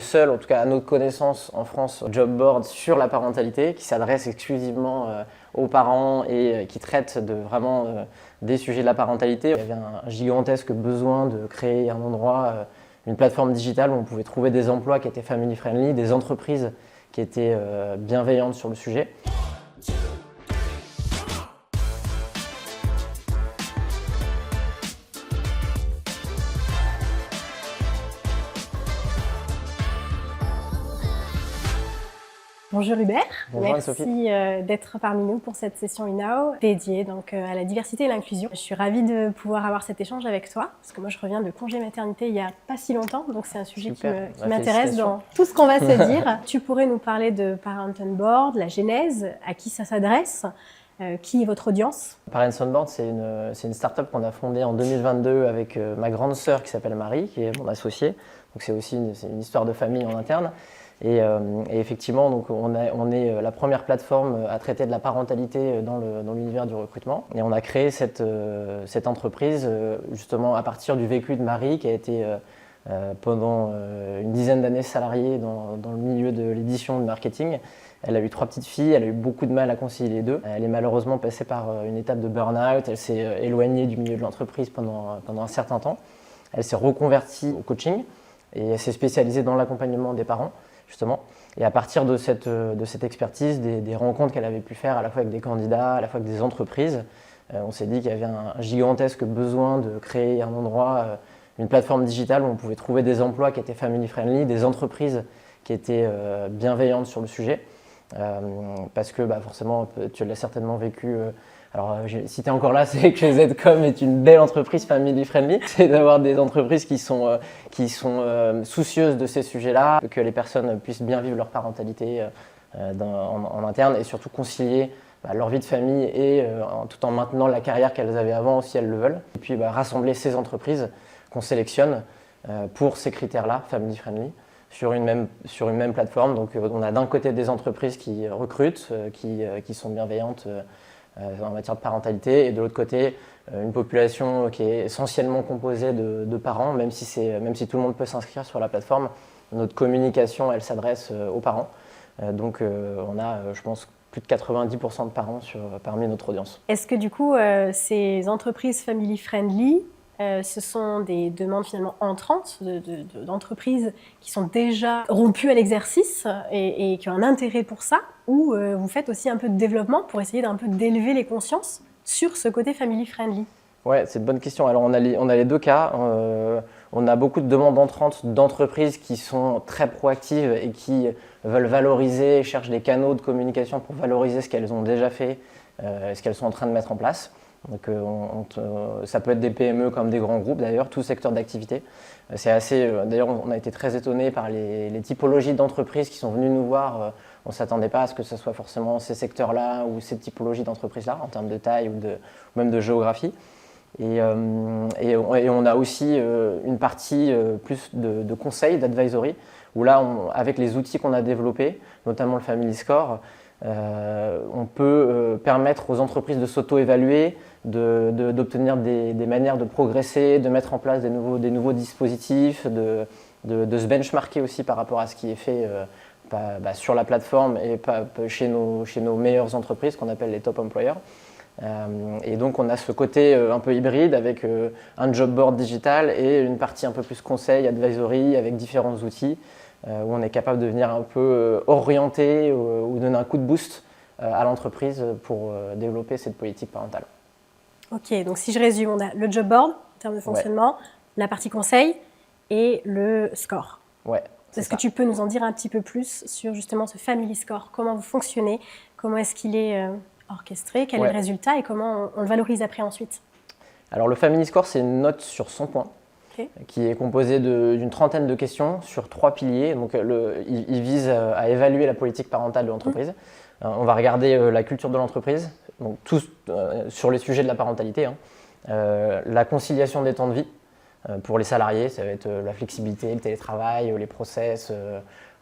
le seul, en tout cas à notre connaissance en France, job board sur la parentalité qui s'adresse exclusivement aux parents et qui traite vraiment des sujets de la parentalité. Il y avait un gigantesque besoin de créer un endroit, une plateforme digitale où on pouvait trouver des emplois qui étaient family friendly, des entreprises qui étaient bienveillantes sur le sujet. Bonjour Hubert, Bonjour merci d'être parmi nous pour cette session InNow dédiée donc, à la diversité et l'inclusion. Je suis ravie de pouvoir avoir cet échange avec toi, parce que moi je reviens de congé maternité il n'y a pas si longtemps, donc c'est un sujet qui m'intéresse dans tout ce qu'on va se dire. Tu pourrais nous parler de Parents on Board, la genèse, à qui ça s'adresse, qui est votre audience? Parents on Board, c'est une start-up qu'on a fondée en 2022 avec ma grande sœur qui s'appelle Marie, qui est mon associée, donc c'est aussi une histoire de famille en interne. Et effectivement, donc on est la première plateforme à traiter de la parentalité dans l'univers du recrutement. Et on a créé cette entreprise justement à partir du vécu de Marie, qui a été pendant une dizaine d'années salariée dans le milieu de l'édition de marketing. Elle a eu 3 petites filles, elle a eu beaucoup de mal à concilier les deux. Elle est malheureusement passée par une étape de burn-out, elle s'est éloignée du milieu de l'entreprise pendant un certain temps. Elle s'est reconvertie au coaching et elle s'est spécialisée dans l'accompagnement des parents, justement. Et à partir de cette expertise, des rencontres qu'elle avait pu faire à la fois avec des candidats, à la fois avec des entreprises, on s'est dit qu'il y avait un gigantesque besoin de créer un endroit, une plateforme digitale où on pouvait trouver des emplois qui étaient family friendly, des entreprises qui étaient bienveillantes sur le sujet. Parce que forcément, tu l'as certainement vécu. Alors, si tu es encore là, c'est que Zcom est une belle entreprise family friendly. C'est d'avoir des entreprises qui sont soucieuses de ces sujets-là, que les personnes puissent bien vivre leur parentalité en interne et surtout concilier leur vie de famille et tout en maintenant la carrière qu'elles avaient avant si elles le veulent. Et puis rassembler ces entreprises qu'on sélectionne pour ces critères-là, family friendly, sur une même plateforme. Donc on a d'un côté des entreprises qui recrutent, qui sont bienveillantes en matière de parentalité, et de l'autre côté une population qui est essentiellement composée de parents, même si tout le monde peut s'inscrire sur la plateforme. Notre communication, elle s'adresse aux parents. Donc on a, je pense, plus de 90% de parents parmi notre audience. Est-ce que du coup, ces entreprises family friendly, ce sont des demandes finalement entrantes d'entreprises qui sont déjà rompues à l'exercice et qui ont un intérêt pour ça, ou vous faites aussi un peu de développement pour essayer d'un peu d'élever les consciences sur ce côté family friendly? Ouais, c'est une bonne question. Alors on a les deux cas. On a beaucoup de demandes entrantes d'entreprises qui sont très proactives et qui veulent valoriser, cherchent des canaux de communication pour valoriser ce qu'elles ont déjà fait, ce qu'elles sont en train de mettre en place. Donc, ça peut être des PME comme des grands groupes d'ailleurs, tout secteur d'activité. D'ailleurs, on a été très étonnés par les typologies d'entreprises qui sont venues nous voir. On ne s'attendait pas à ce que ce soit forcément ces secteurs-là ou ces typologies d'entreprises-là en termes de taille ou même de géographie. Et on a aussi une partie plus de conseils, d'advisory, où là, avec les outils qu'on a développés, notamment le Family Score, on peut permettre aux entreprises de s'auto-évaluer, d'obtenir des manières de progresser, de mettre en place des nouveaux dispositifs, de se benchmarker aussi par rapport à ce qui est fait sur la plateforme et chez nos meilleures entreprises qu'on appelle les top employers. Et donc on a ce côté un peu hybride avec un job board digital et une partie un peu plus conseil, advisory avec différents outils où on est capable de venir un peu orienter ou donner un coup de boost à l'entreprise pour développer cette politique parentale. Ok, donc si je résume, on a le job board en termes de fonctionnement, la partie conseil et le score. Ouais. Est-ce que tu peux nous en dire un petit peu plus sur justement ce Family Score? Comment vous fonctionnez? Comment est-ce qu'il est orchestré? Quel est le résultat et comment on le valorise après ensuite? Alors le Family Score, c'est une note sur 100 points qui est composée d'une trentaine de questions sur 3 piliers. Donc il vise à évaluer la politique parentale de l'entreprise. On va regarder la culture de l'entreprise, donc tout sur les sujets de la parentalité, la conciliation des temps de vie, Pour les salariés, ça va être la flexibilité, le télétravail, les process,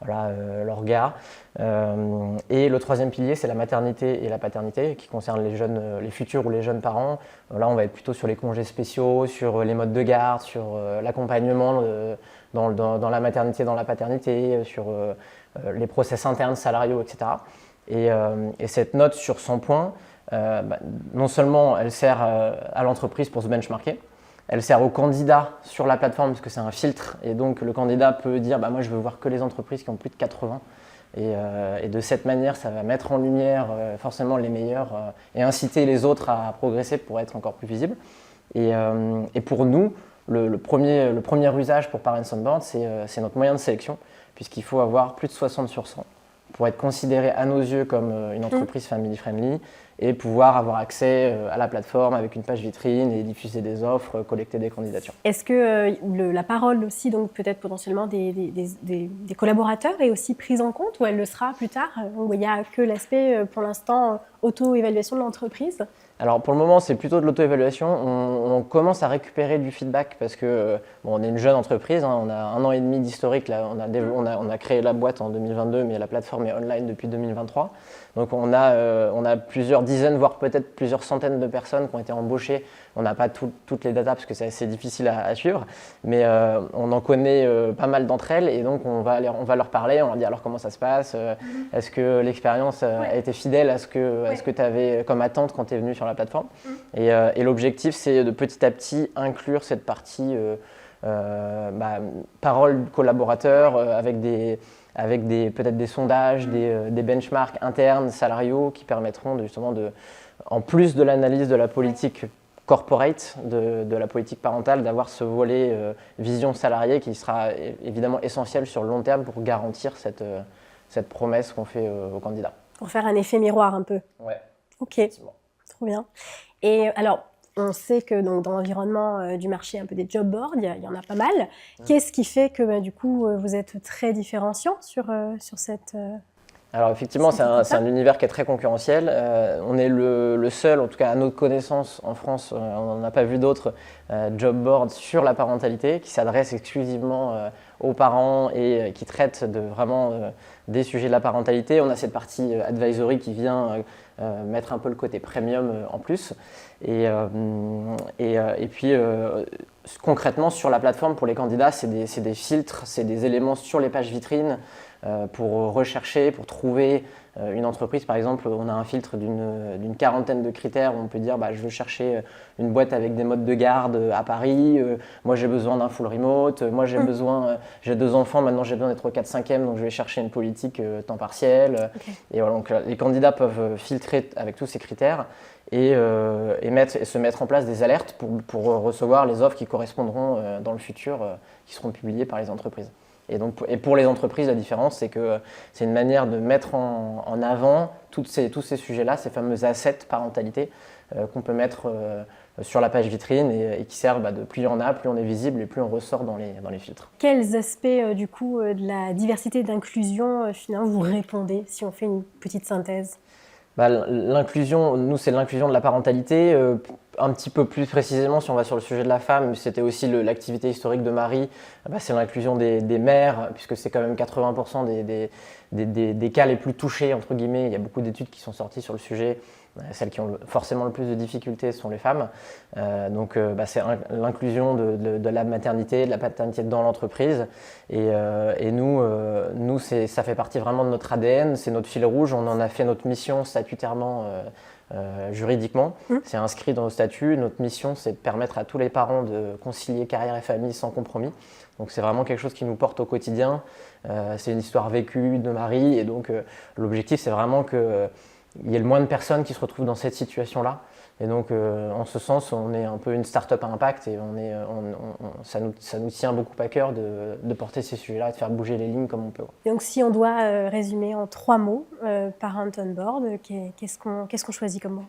l'orga. Et le troisième pilier, c'est la maternité et la paternité qui concerne les futurs ou les jeunes parents. Là, on va être plutôt sur les congés spéciaux, sur les modes de garde, sur l'accompagnement dans la maternité, dans la paternité, sur les process internes salariaux, etc. Et cette note sur 100 points, non seulement elle sert à l'entreprise pour se benchmarker, elle sert au candidat sur la plateforme parce que c'est un filtre et donc le candidat peut dire moi je veux voir que les entreprises qui ont plus de 80 et de cette manière ça va mettre en lumière forcément les meilleurs et inciter les autres à progresser pour être encore plus visibles. Et pour nous, le premier usage pour Parents on Board, c'est notre moyen de sélection puisqu'il faut avoir plus de 60 sur 100 pour être considéré à nos yeux comme une entreprise family friendly et pouvoir avoir accès à la plateforme avec une page vitrine et diffuser des offres, collecter des candidatures. Est-ce que la parole aussi, donc peut-être potentiellement des collaborateurs, est aussi prise en compte ou elle le sera plus tard, où il n'y a que l'aspect pour l'instant auto-évaluation de l'entreprise? Alors pour le moment, c'est plutôt de l'auto-évaluation. On commence à récupérer du feedback parce que on est une jeune entreprise, on a 1 an et demi d'historique. Là, on a créé la boîte en 2022, mais la plateforme est online depuis 2023. Donc on a plusieurs dizaines, voire peut-être plusieurs centaines de personnes qui ont été embauchées. On n'a pas toutes les datas parce que c'est assez difficile à suivre, mais on en connaît pas mal d'entre elles et donc on va leur parler, on leur dit alors comment ça se passe, est-ce que l'expérience a été fidèle à ce que tu avais comme attente quand tu es venu sur la plateforme. Et l'objectif, c'est de petit à petit inclure cette partie parole collaborateur avec peut-être des sondages, des benchmarks internes, salariaux qui permettront justement en plus de l'analyse de la politique corporate, de la politique parentale, d'avoir ce volet vision salariée qui sera évidemment essentiel sur le long terme pour garantir cette promesse qu'on fait aux candidats. Pour faire un effet miroir un peu. Ouais. Ok, trop bien. Et alors, on sait que donc, dans l'environnement du marché un peu des job boards, il y en a pas mal. Qu'est-ce qui fait que du coup, vous êtes très différenciant sur cette... Alors effectivement, c'est un univers qui est très concurrentiel. On est le seul, en tout cas à notre connaissance en France, on n'en a pas vu d'autres, job board sur la parentalité qui s'adresse exclusivement aux parents et qui traite vraiment des sujets de la parentalité. On a cette partie advisory qui vient mettre un peu le côté premium en plus. Et puis concrètement sur la plateforme pour les candidats, c'est des filtres, c'est des éléments sur les pages vitrines pour rechercher, pour trouver une entreprise. Par exemple, on a un filtre d'une quarantaine de critères où on peut dire je veux chercher une boîte avec des modes de garde à Paris, moi j'ai besoin d'un full remote, moi j'ai 2 enfants, maintenant j'ai besoin d'être au 4/5e, donc je vais chercher une politique temps partiel. Okay. Et voilà, donc les candidats peuvent filtrer avec tous ces critères et se mettre en place des alertes pour recevoir les offres qui correspondront dans le futur, qui seront publiées par les entreprises. Et pour les entreprises, la différence, c'est que c'est une manière de mettre en avant tous ces sujets-là, ces fameux assets parentalité qu'on peut mettre sur la page vitrine et qui servent de plus il y en a, plus on est visible et plus on ressort dans les filtres. Quels aspects du coup de la diversité et d'inclusion finalement vous répondez si on fait une petite synthèse? L'inclusion, nous c'est l'inclusion de la parentalité, un petit peu plus précisément si on va sur le sujet de la femme, c'était aussi l'activité historique de Marie, c'est l'inclusion des mères, puisque c'est quand même 80% des cas les plus touchés, entre guillemets. Il y a beaucoup d'études qui sont sorties sur le sujet. Celles qui ont forcément le plus de difficultés sont les femmes. Donc c'est l'inclusion de la maternité, de la paternité dans l'entreprise. Et nous ça fait partie vraiment de notre ADN, c'est notre fil rouge. On en a fait notre mission statutairement, juridiquement. C'est inscrit dans nos statuts. Notre mission, c'est de permettre à tous les parents de concilier carrière et famille sans compromis. Donc c'est vraiment quelque chose qui nous porte au quotidien. C'est une histoire vécue de Marie. Et donc l'objectif, c'est vraiment qu'il y ait le moins de personnes qui se retrouvent dans cette situation-là. Et donc, en ce sens, on est un peu une start-up à impact et ça nous tient beaucoup à cœur de porter ces sujets-là et de faire bouger les lignes comme on peut. Donc, si on doit résumer en 3 mots Parents on Board, qu'est-ce qu'on choisit comme mot?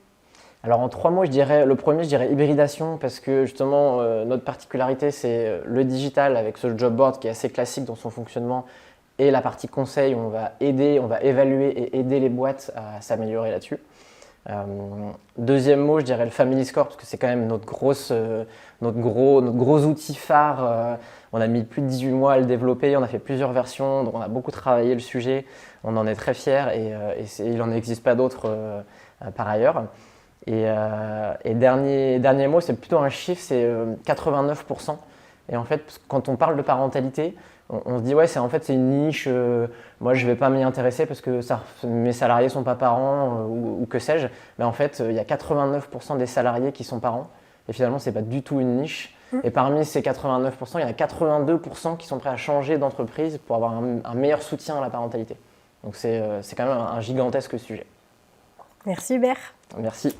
Alors, en 3 mots, le premier, je dirais hybridation, parce que justement, notre particularité, c'est le digital avec ce job board qui est assez classique dans son fonctionnement et la partie conseil où on va évaluer et aider les boîtes à s'améliorer là-dessus. Deuxième mot, je dirais le Family Score, parce que c'est quand même notre gros outil phare. On a mis plus de 18 mois à le développer, on a fait plusieurs versions, donc on a beaucoup travaillé le sujet, on en est très fiers et il n'en existe pas d'autres par ailleurs. Et dernier mot, c'est plutôt un chiffre, c'est 89%. Et en fait, quand on parle de parentalité, on se dit ouais, c'est une niche, moi je ne vais pas m'y intéresser parce que mes salariés ne sont pas parents ou que sais-je. Mais en fait, il y a 89% des salariés qui sont parents. Et finalement, ce n'est pas du tout une niche. Et parmi ces 89%, il y en a 82% qui sont prêts à changer d'entreprise pour avoir un meilleur soutien à la parentalité. Donc c'est quand même un gigantesque sujet. Merci Hubert. Merci.